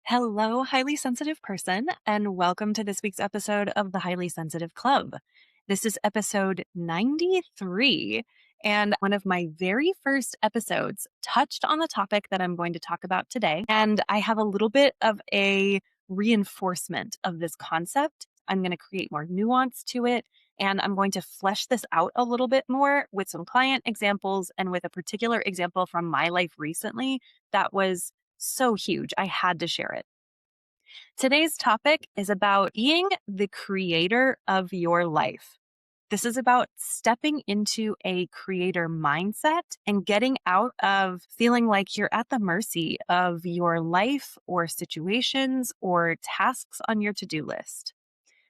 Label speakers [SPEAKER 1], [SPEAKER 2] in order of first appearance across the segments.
[SPEAKER 1] Hello, highly sensitive person, and welcome to this week's episode of the Highly Sensitive Club. This is episode 93, and one of my very first episodes touched on the topic that I'm going to talk about today. And I have a little bit of a reinforcement of this concept. I'm going to create more nuance to it, and I'm going to flesh this out a little bit more with some client examples and with a particular example from my life recently that was so huge. I had to share it. Today's topic is about being the creator of your life. This is about stepping into a creator mindset and getting out of feeling like you're at the mercy of your life or situations or tasks on your to-do list.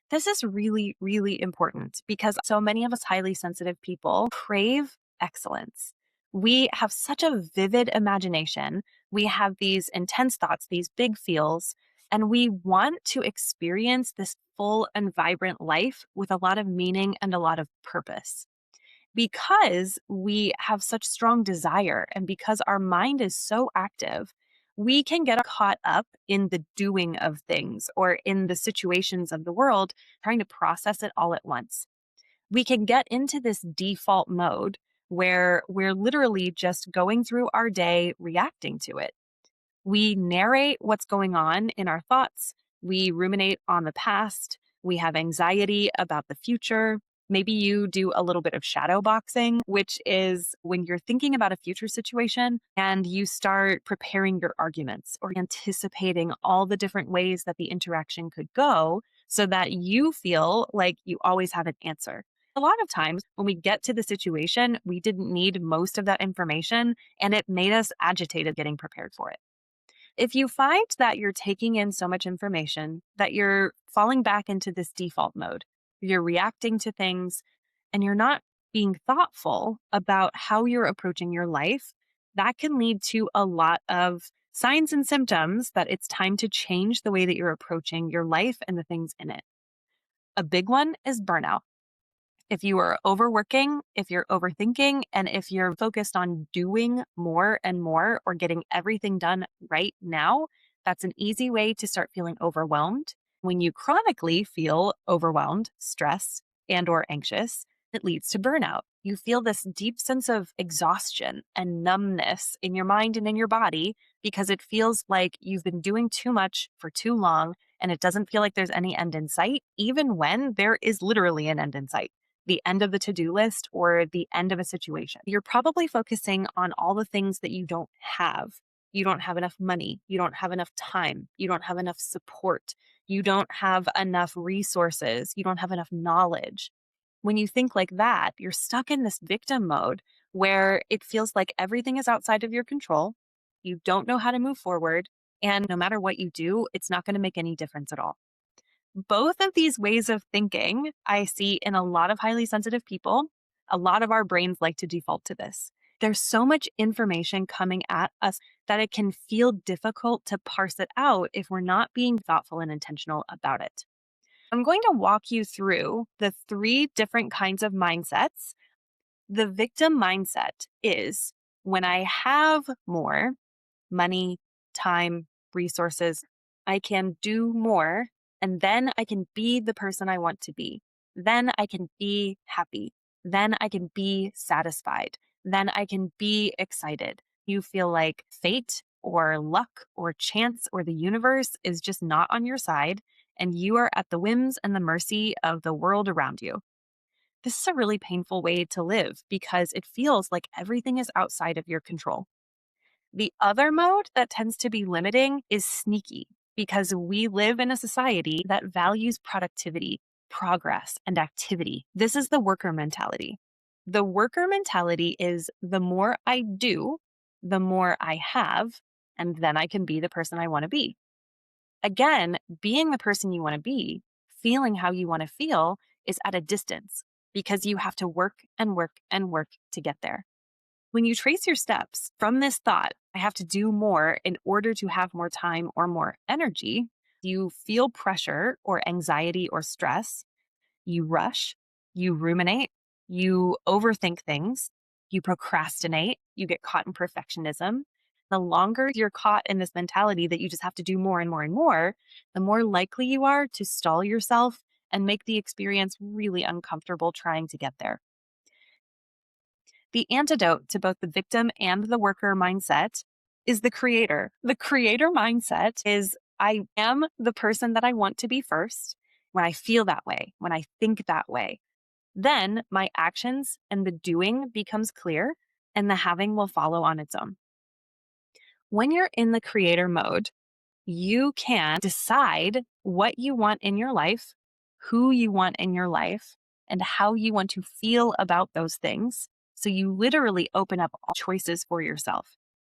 [SPEAKER 1] This is really, really important because so many of us highly sensitive people crave excellence. We have such a vivid imagination. We have these intense thoughts, these big feels, and we want to experience this full and vibrant life with a lot of meaning and a lot of purpose. Because we have such strong desire and because our mind is so active, we can get caught up in the doing of things or in the situations of the world, trying to process it all at once. We can get into this default mode where we're literally just going through our day reacting to it. We narrate what's going on in our thoughts. We ruminate on the past. We have anxiety about the future. Maybe you do a little bit of shadow boxing, which is when you're thinking about a future situation and you start preparing your arguments or anticipating all the different ways that the interaction could go so that you feel like you always have an answer. A lot of times when we get to the situation, we didn't need most of that information and it made us agitated getting prepared for it. If you find that you're taking in so much information that you're falling back into this default mode, you're reacting to things and you're not being thoughtful about how you're approaching your life, that can lead to a lot of signs and symptoms that it's time to change the way that you're approaching your life and the things in it. A big one is burnout. If you are overworking, if you're overthinking, and if you're focused on doing more and more or getting everything done right now, that's an easy way to start feeling overwhelmed. When you chronically feel overwhelmed, stressed, and or anxious, it leads to burnout. You feel this deep sense of exhaustion and numbness in your mind and in your body because it feels like you've been doing too much for too long and it doesn't feel like there's any end in sight, even when there is literally an end in sight, the end of the to-do list or the end of a situation. You're probably focusing on all the things that you don't have. You don't have enough money. You don't have enough time. You don't have enough support. You don't have enough resources. You don't have enough knowledge. When you think like that, you're stuck in this victim mode where it feels like everything is outside of your control. You don't know how to move forward. And no matter what you do, it's not going to make any difference at all. Both of these ways of thinking I see in a lot of highly sensitive people. A lot of our brains like to default to this. There's so much information coming at us that it can feel difficult to parse it out if we're not being thoughtful and intentional about it. I'm going to walk you through the three different kinds of mindsets. The victim mindset is when I have more money, time, resources, I can do more, and then I can be the person I want to be. Then I can be happy. Then I can be satisfied. Then I can be excited. You feel like fate or luck or chance or the universe is just not on your side, and you are at the whims and the mercy of the world around you. This is a really painful way to live because it feels like everything is outside of your control. The other mode that tends to be limiting is sneaky because we live in a society that values productivity, progress, and activity. This is the worker mentality. The worker mentality is the more I do, the more I have, and then I can be the person I want to be. Again, being the person you want to be, feeling how you want to feel is at a distance because you have to work and work and work to get there. When you trace your steps from this thought, I have to do more in order to have more time or more energy, you feel pressure or anxiety or stress, you rush, you ruminate, you overthink things, you procrastinate, you get caught in perfectionism. The longer you're caught in this mentality that you just have to do more and more and more, the more likely you are to stall yourself and make the experience really uncomfortable trying to get there. The antidote to both the victim and the worker mindset is the creator. The creator mindset is I am the person that I want to be first. When I feel that way, when I think that way, then my actions and the doing becomes clear and the having will follow on its own. When you're in the creator mode, you can decide what you want in your life, who you want in your life, and how you want to feel about those things. So you literally open up all choices for yourself.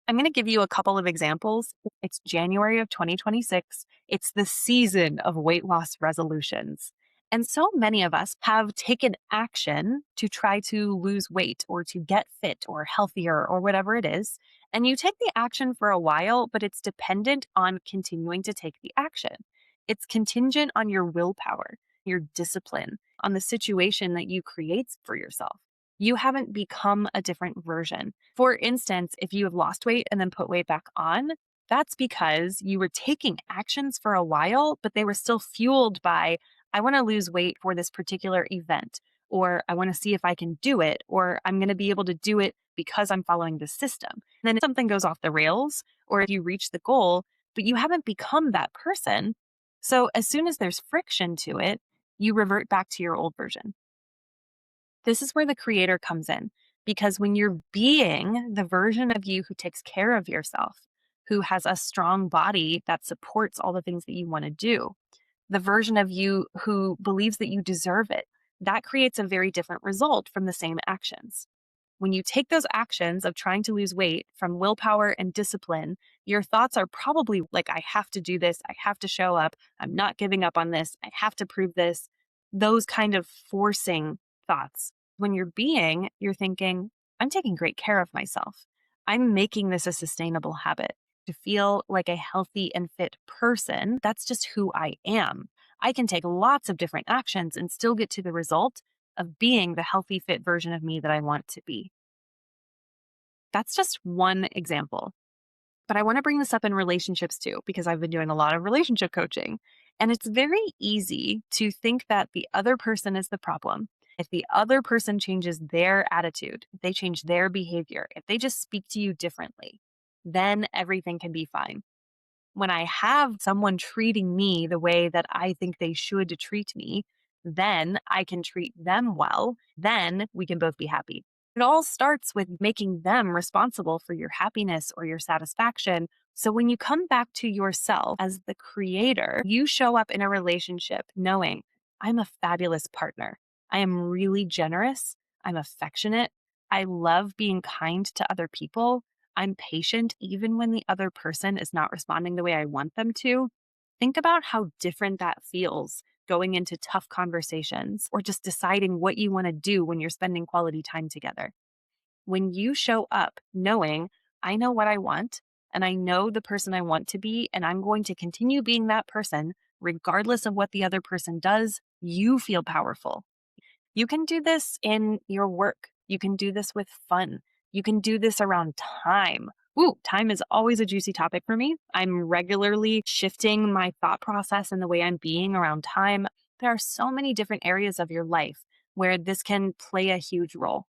[SPEAKER 1] I'm going to give you a couple of examples. It's January of 2026. It's the season of weight loss resolutions. And so many of us have taken action to try to lose weight or to get fit or healthier or whatever it is. And you take the action for a while, but it's dependent on continuing to take the action. It's contingent on your willpower, your discipline, on the situation that you create for yourself. You haven't become a different version. For instance, if you have lost weight and then put weight back on, that's because you were taking actions for a while, but they were still fueled by, I want to lose weight for this particular event, or I want to see if I can do it, or I'm going to be able to do it because I'm following the system. And then if something goes off the rails, or if you reach the goal, but you haven't become that person. So as soon as there's friction to it, you revert back to your old version. This is where the creator comes in, because when you're being the version of you who takes care of yourself, who has a strong body that supports all the things that you want to do, the version of you who believes that you deserve it, that creates a very different result from the same actions. When you take those actions of trying to lose weight from willpower and discipline, your thoughts are probably like, I have to do this. I have to show up. I'm not giving up on this. I have to prove this. Those kind of forcing thoughts. When you're being, you're thinking, I'm taking great care of myself. I'm making this a sustainable habit. To feel like a healthy and fit person, that's just who I am. I can take lots of different actions and still get to the result of being the healthy, fit version of me that I want to be. That's just one example. But I want to bring this up in relationships too, because I've been doing a lot of relationship coaching. And it's very easy to think that the other person is the problem. If the other person changes their attitude, if they change their behavior, if they just speak to you differently, then everything can be fine. When I have someone treating me the way that I think they should treat me, then I can treat them well. Then we can both be happy. It all starts with making them responsible for your happiness or your satisfaction. So when you come back to yourself as the creator, you show up in a relationship knowing I'm a fabulous partner. I am really generous. I'm affectionate. I love being kind to other people. I'm patient even when the other person is not responding the way I want them to. Think about how different that feels going into tough conversations or just deciding what you want to do when you're spending quality time together. When you show up knowing, I know what I want and I know the person I want to be, and I'm going to continue being that person regardless of what the other person does, you feel powerful. You can do this in your work. You can do this with fun. You can do this around time. Ooh, time is always a juicy topic for me. I'm regularly shifting my thought process and the way I'm being around time. There are so many different areas of your life where this can play a huge role.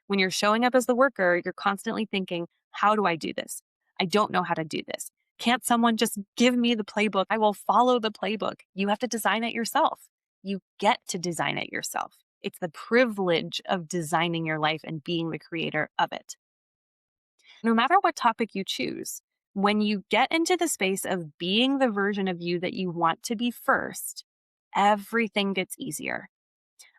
[SPEAKER 1] When you're showing up as the worker, you're constantly thinking, how do I do this? I don't know how to do this. Can't someone just give me the playbook? I will follow the playbook. You have to design it yourself. You get to design it yourself. It's the privilege of designing your life and being the creator of it. No matter what topic you choose, when you get into the space of being the version of you that you want to be first, everything gets easier.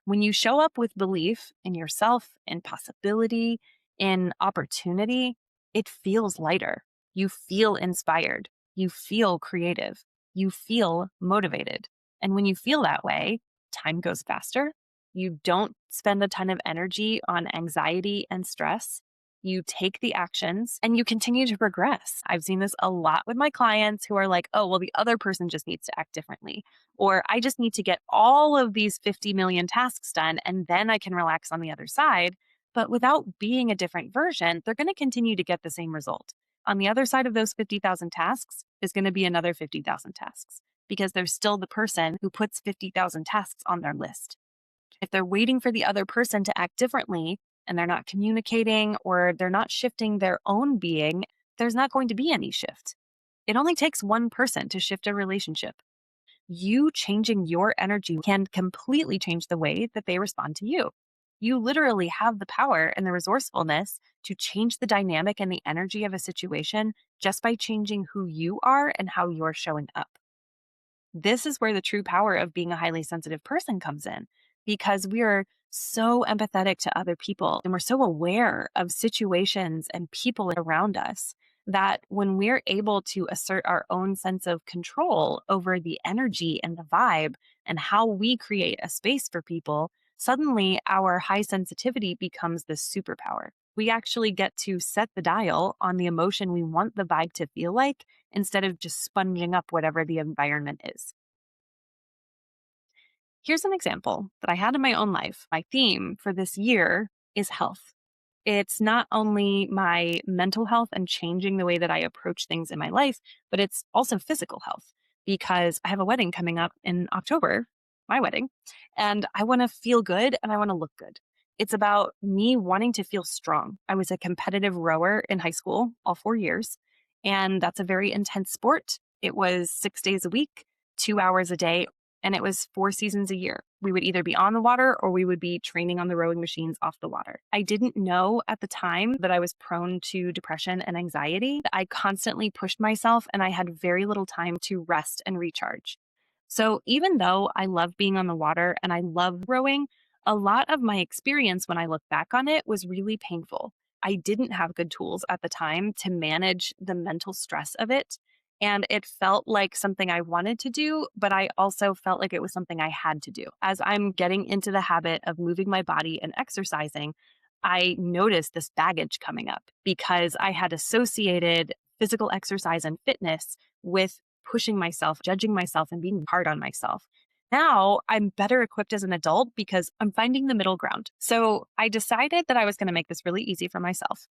[SPEAKER 1] When you show up with belief in yourself, in possibility, in opportunity, it feels lighter. You feel inspired. You feel creative. You feel motivated. And when you feel that way, time goes faster. You don't spend a ton of energy on anxiety and stress. You take the actions and you continue to progress. I've seen this a lot with my clients who are like, oh, well, the other person just needs to act differently. Or I just need to get all of these 50 million tasks done and then I can relax on the other side. But without being a different version, they're going to continue to get the same result. On the other side of those 50,000 tasks is going to be another 50,000 tasks because there's still the person who puts 50,000 tasks on their list. If they're waiting for the other person to act differently and they're not communicating or they're not shifting their own being, there's not going to be any shift. It only takes one person to shift a relationship. You changing your energy can completely change the way that they respond to you. You literally have the power and the resourcefulness to change the dynamic and the energy of a situation just by changing who you are and how you're showing up. This is where the true power of being a highly sensitive person comes in because we are so empathetic to other people and we're so aware of situations and people around us that when we're able to assert our own sense of control over the energy and the vibe and how we create a space for people, suddenly our high sensitivity becomes the superpower. We actually get to set the dial on the emotion we want the vibe to feel like instead of just sponging up whatever the environment is. Here's an example that I had in my own life. My theme for this year is health. It's not only my mental health and changing the way that I approach things in my life, but it's also physical health because I have a wedding coming up in October, my wedding, and I want to feel good and I want to look good. It's about me wanting to feel strong. I was a competitive rower in high school all 4 years, and that's a very intense sport. It was 6 days a week, 2 hours a day, and it was 4 seasons a year. We would either be on the water or we would be training on the rowing machines off the water. I didn't know at the time that I was prone to depression and anxiety. I constantly pushed myself and I had very little time to rest and recharge. So even though I love being on the water and I love rowing, a lot of my experience when I look back on it was really painful. I didn't have good tools at the time to manage the mental stress of it. And it felt like something I wanted to do, but I also felt like it was something I had to do. As I'm getting into the habit of moving my body and exercising, I noticed this baggage coming up because I had associated physical exercise and fitness with pushing myself, judging myself, and being hard on myself. Now I'm better equipped as an adult because I'm finding the middle ground. So I decided that I was going to make this really easy for myself.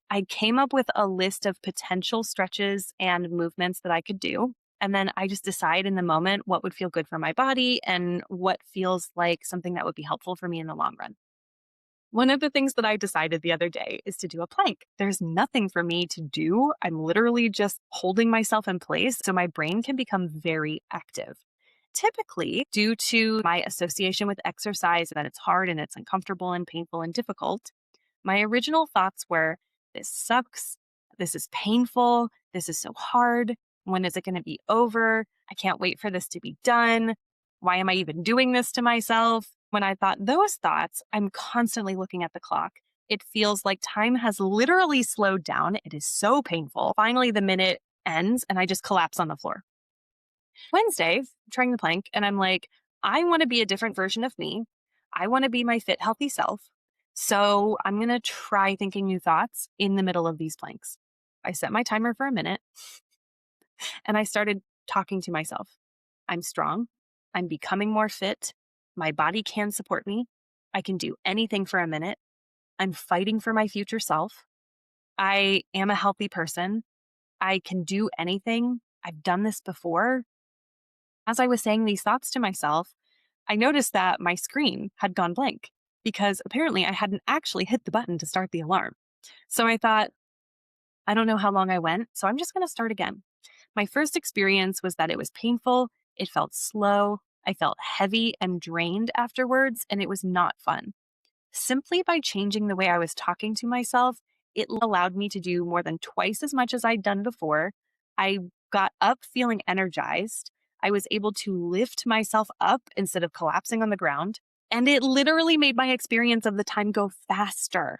[SPEAKER 1] I came up with a list of potential stretches and movements that I could do. And then I just decide in the moment what would feel good for my body and what feels like something that would be helpful for me in the long run. One of the things that I decided the other day is to do a plank. There's nothing for me to do. I'm literally just holding myself in place so my brain can become very active. Typically, due to my association with exercise, that it's hard and it's uncomfortable and painful and difficult, my original thoughts were, this sucks. This is painful. This is so hard. When is it going to be over? I can't wait for this to be done. Why am I even doing this to myself? When I thought those thoughts, I'm constantly looking at the clock. It feels like time has literally slowed down. It is so painful. Finally, the minute ends and I just collapse on the floor. Wednesday, trying the plank, and I'm like, I want to be a different version of me. I want to be my fit, healthy self. So I'm going to try thinking new thoughts in the middle of these planks. I set my timer for a minute and I started talking to myself. I'm strong. I'm becoming more fit. My body can support me. I can do anything for a minute. I'm fighting for my future self. I am a healthy person. I can do anything. I've done this before. As I was saying these thoughts to myself, I noticed that my screen had gone blank because apparently I hadn't actually hit the button to start the alarm. So I thought, I don't know how long I went, so I'm just going to start again. My first experience was that it was painful. It felt slow. I felt heavy and drained afterwards, and it was not fun. Simply by changing the way I was talking to myself, it allowed me to do more than twice as much as I'd done before. I got up feeling energized. I was able to lift myself up instead of collapsing on the ground. And it literally made my experience of the time go faster.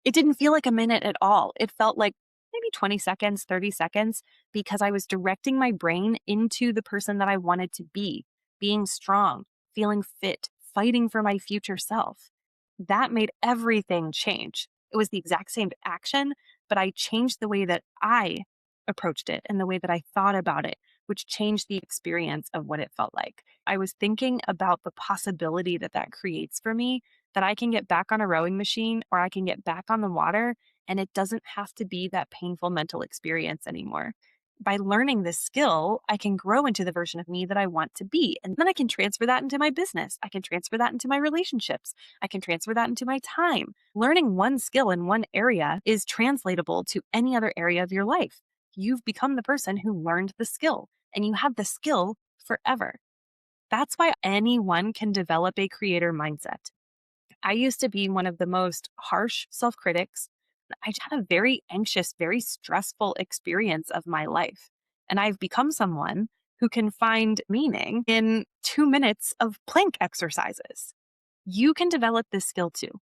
[SPEAKER 1] It didn't feel like a minute at all. It felt like maybe 20 seconds, 30 seconds, because I was directing my brain into the person that I wanted to be, being strong, feeling fit, fighting for my future self. That made everything change. It was the exact same action, but I changed the way that I approached it and the way that I thought about it, which changed the experience of what it felt like. I was thinking about the possibility that that creates for me, that I can get back on a rowing machine or I can get back on the water and it doesn't have to be that painful mental experience anymore. By learning this skill, I can grow into the version of me that I want to be. And then I can transfer that into my business. I can transfer that into my relationships. I can transfer that into my time. Learning one skill in one area is translatable to any other area of your life. You've become the person who learned the skill, and you have the skill forever. That's why anyone can develop a creator mindset. I used to be one of the most harsh self critics. I had a very anxious, very stressful experience of my life. And I've become someone who can find meaning in 2 minutes of plank exercises. You can develop this skill too.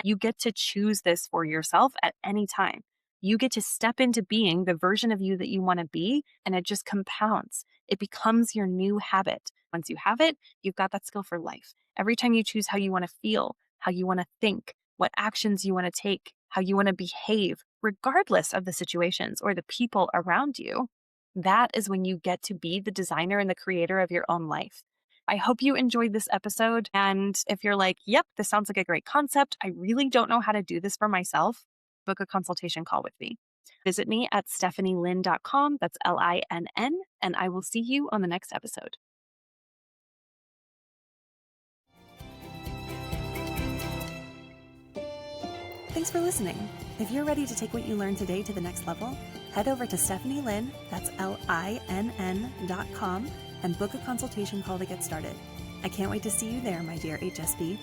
[SPEAKER 1] You get to choose this for yourself at any time. You get to step into being the version of you that you want to be, and it just compounds. It becomes your new habit. Once you have it, you've got that skill for life. Every time you choose how you want to feel, how you want to think, what actions you want to take, how you want to behave, regardless of the situations or the people around you, that is when you get to be the designer and the creator of your own life. I hope you enjoyed this episode. And if you're like, yep, this sounds like a great concept, I really don't know how to do this for myself, book a consultation call with me. Visit me at stephanielinn.com. That's Linn. And I will see you on the next episode. Thanks for listening. If you're ready to take what you learned today to the next level, head over to Stephanie Linn, that's Linn.com, and book a consultation call to get started. I can't wait to see you there, my dear HSP.